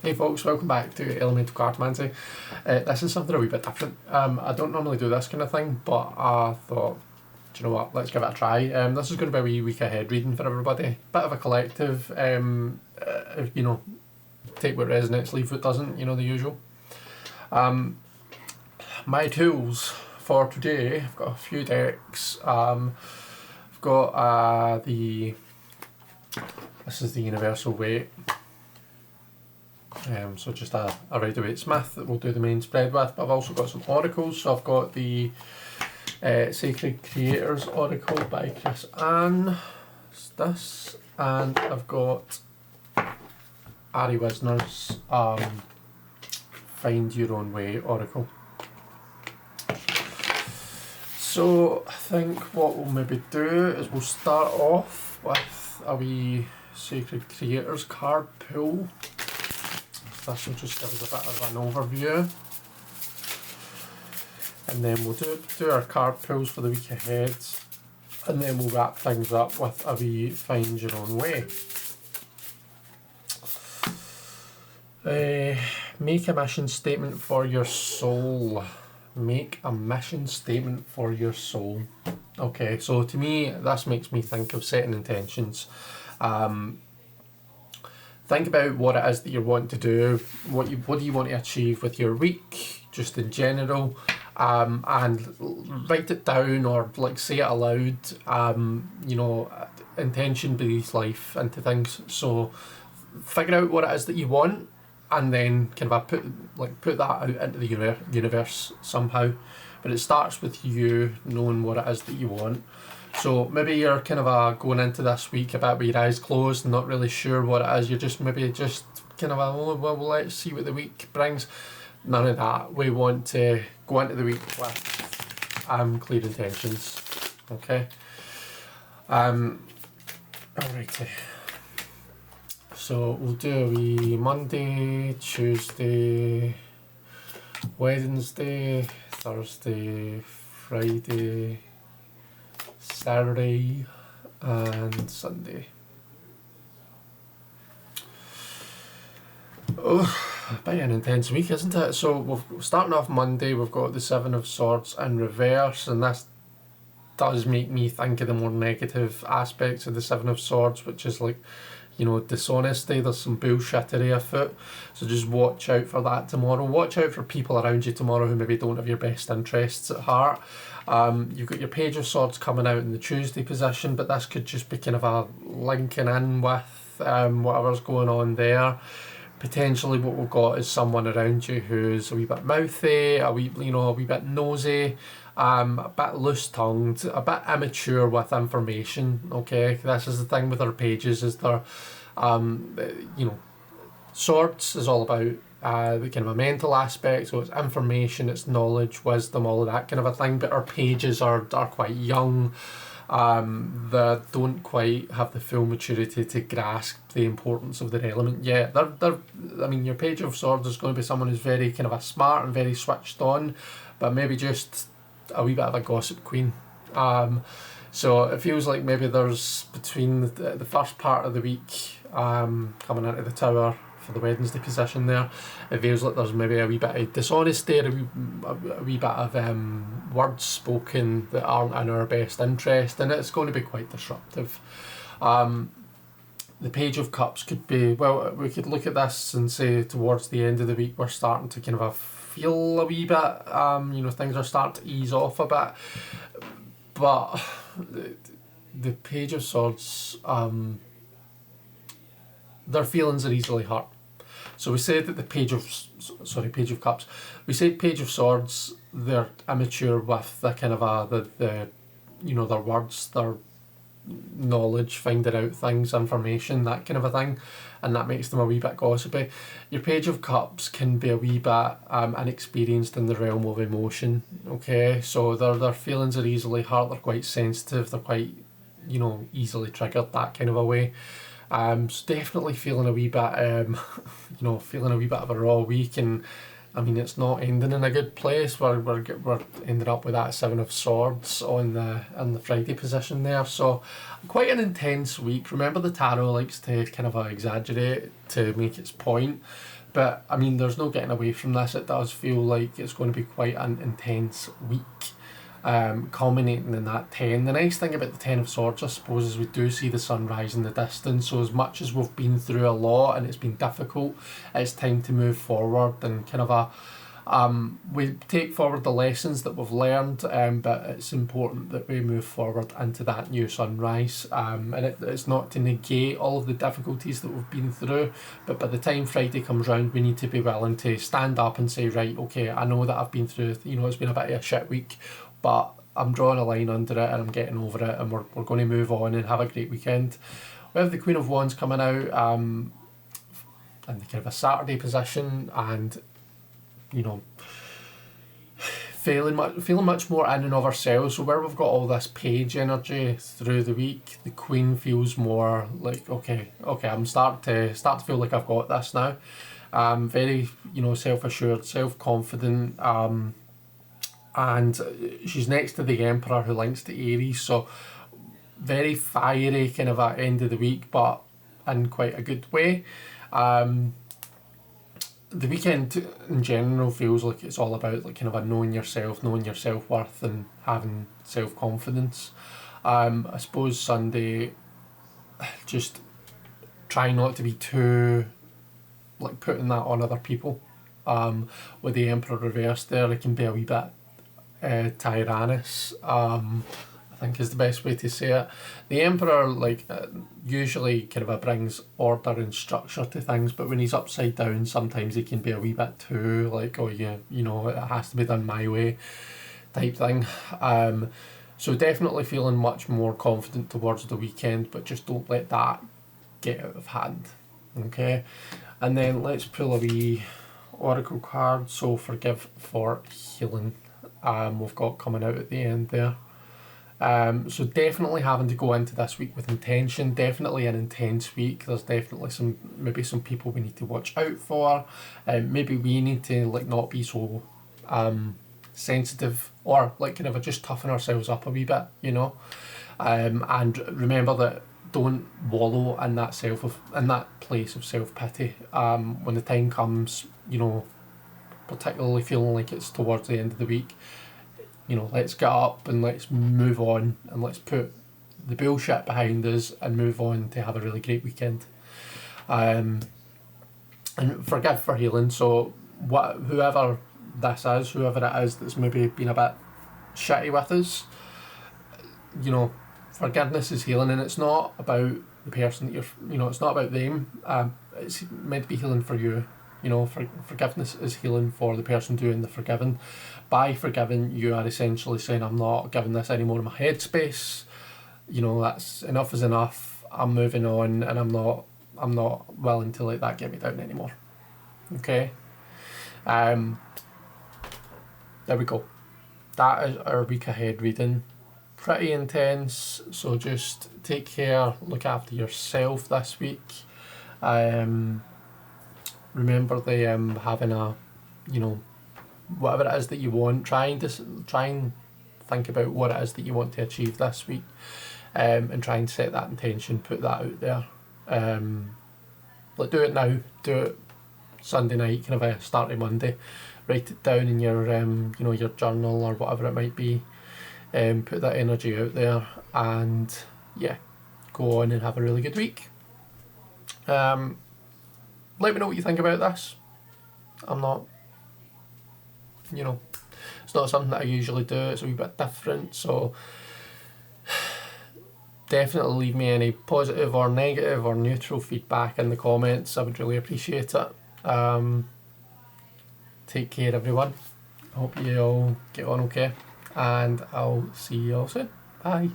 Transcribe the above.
Hey folks, welcome back to Elemental Cartomancy. This is something a wee bit different. I don't normally do this kind of thing, but I thought, do you know what, let's give it a try. This is going to be a wee week ahead reading for everybody. Bit of a collective, take what resonates, leave what doesn't, the usual. My tools for today, I've got a few decks. I've got this is the Universal Weight. So just a Rider-Waite Smith that we'll do the main spread with, but I've also got some oracles. So I've got the Sacred Creators Oracle by Chris Ann, this, and I've got Ari Wisner's Find Your Own Way Oracle. So I think what we'll maybe do is we'll start off with a wee Sacred Creators card pull. This will just give us a bit of an overview, and then we'll do our card pulls for the week ahead, and then we'll wrap things up with a wee Find Your Own Way. Make a mission statement for your soul. Make a mission statement for your soul. Okay, so to me, this makes me think of setting intentions. Think about what it is that you're wanting to do, what do you want to achieve with your week, just in general, and write it down or say it aloud. Intention breathes life into things. So figure out what it is that you want, and then kind of put that out into the universe somehow. But it starts with you knowing what it is that you want. So maybe you're kind of going into this week a bit with your eyes closed and not really sure what it is. You're just kind of well, let's see what the week brings. None of that. We want to go into the week with clear intentions. Okay. Alrighty. So we'll do a wee Monday, Tuesday, Wednesday, Thursday, Friday, Saturday and Sunday. Oh, a bit of an intense week, isn't it? So we're starting off Monday, we've got the Seven of Swords in reverse, and this does make me think of the more negative aspects of the Seven of Swords, which is dishonesty. There's some bullshittery afoot, so just watch out for that tomorrow. Watch out for people around you tomorrow who maybe don't have your best interests at heart. You've got your Page of Swords coming out in the Tuesday position, but this could just be kind of a linking in with whatever's going on there. Potentially what we've got is someone around you who's a wee bit mouthy, a wee bit nosy, a bit loose-tongued, a bit immature with information. Okay, this is the thing with our pages, is they're, swords is all about the kind of a mental aspect, so it's information, it's knowledge, wisdom, all of that kind of a thing. But our pages are quite young. They don't quite have the full maturity to grasp the importance of their element yet. Your Page of Swords is going to be someone who's very kind of a smart and very switched on, but maybe just a wee bit of a gossip queen. So it feels like maybe there's, between the first part of the week coming into the Tower for the Wednesday position there, it feels like there's maybe a wee bit of dishonesty, a wee bit of words spoken that aren't in our best interest, and it's going to be quite disruptive. The Page of Cups could be, well, we could look at this and say towards the end of the week we're starting to kind of feel a wee bit, things are starting to ease off a bit, but the Page of Swords, their feelings are easily hurt. So we said that the Page of Cups. We said Page of Swords, they're immature with the kind of their words, their knowledge, finding out things, information, that kind of a thing, and that makes them a wee bit gossipy. Your Page of Cups can be a wee bit inexperienced in the realm of emotion. Okay, so their feelings are easily hurt. They're quite sensitive. They're quite easily triggered, that kind of a way. So definitely feeling a wee bit, feeling a wee bit of a raw week, and I mean, it's not ending in a good place. We're ending up with that Seven of Swords on the Friday position there. So quite an intense week. Remember, the tarot likes to kind of exaggerate to make its point. But I mean, there's no getting away from this. It does feel like it's going to be quite an intense week, culminating in that 10. The nice thing about the 10 of Swords, I suppose, is we do see the sun rise in the distance. So as much as we've been through a lot and it's been difficult, it's time to move forward and kind of we take forward the lessons that we've learned, but it's important that we move forward into that new sunrise. And it's not to negate all of the difficulties that we've been through, but by the time Friday comes round, we need to be willing to stand up and say, right, okay, I know that I've been through, it's been a bit of a shit week, but I'm drawing a line under it and I'm getting over it, and we're going to move on and have a great weekend. We have the Queen of Wands coming out in kind of a Saturday position, and feeling much more in and of ourselves. So where we've got all this page energy through the week, the Queen feels more like, okay, I'm starting to feel like I've got this now. Very, self-assured, self-confident, and she's next to the Emperor, who links to Aries, so very fiery kind of at end of the week, but in quite a good way. The weekend in general feels like it's all about like kind of knowing your self-worth and having self-confidence. I suppose Sunday, just try not to be too like putting that on other people. With the Emperor reversed there, it can be a wee bit tyrannous, I think is the best way to say it. The Emperor usually kind of brings order and structure to things, but when he's upside down, sometimes he can be a wee bit too like, oh yeah, it has to be done my way type thing. So definitely feeling much more confident towards the weekend, but just don't let that get out of hand. Okay, and then let's pull a wee oracle card. So forgive for healing, we've got coming out at the end there. So definitely having to go into this week with intention. Definitely an intense week. There's definitely some people we need to watch out for. Maybe we need to not be so sensitive, or kind of just toughen ourselves up a wee bit, and remember that don't wallow in that place of self-pity. When the time comes, particularly feeling like it's towards the end of the week, let's get up and let's move on, and let's put the bullshit behind us and move on to have a really great weekend. And forgive for healing. So whoever it is that's maybe been a bit shitty with us, forgiveness is healing, and it's not about the person that it's not about them. It's meant to be healing for you. Forgiveness is healing for the person doing the forgiving. By forgiving, you are essentially saying, I'm not giving this any more of my headspace. That's enough is enough. I'm moving on, and I'm not willing to let that get me down anymore. Okay. There we go. That is our week ahead reading. Pretty intense, so just take care, look after yourself this week. Remember having a, whatever it is that you want, try and think about what it is that you want to achieve this week, and try and set that intention, put that out there. Do it now, do it Sunday night, kind of a start of Monday. Write it down in your your journal or whatever it might be. Put that energy out there, and yeah, go on and have a really good week. Let me know what you think about this. I'm not, it's not something that I usually do. It's a wee bit different, so definitely leave me any positive or negative or neutral feedback in the comments. I would really appreciate it. Take care, everyone. I hope you all get on okay, and I'll see you all soon. Bye.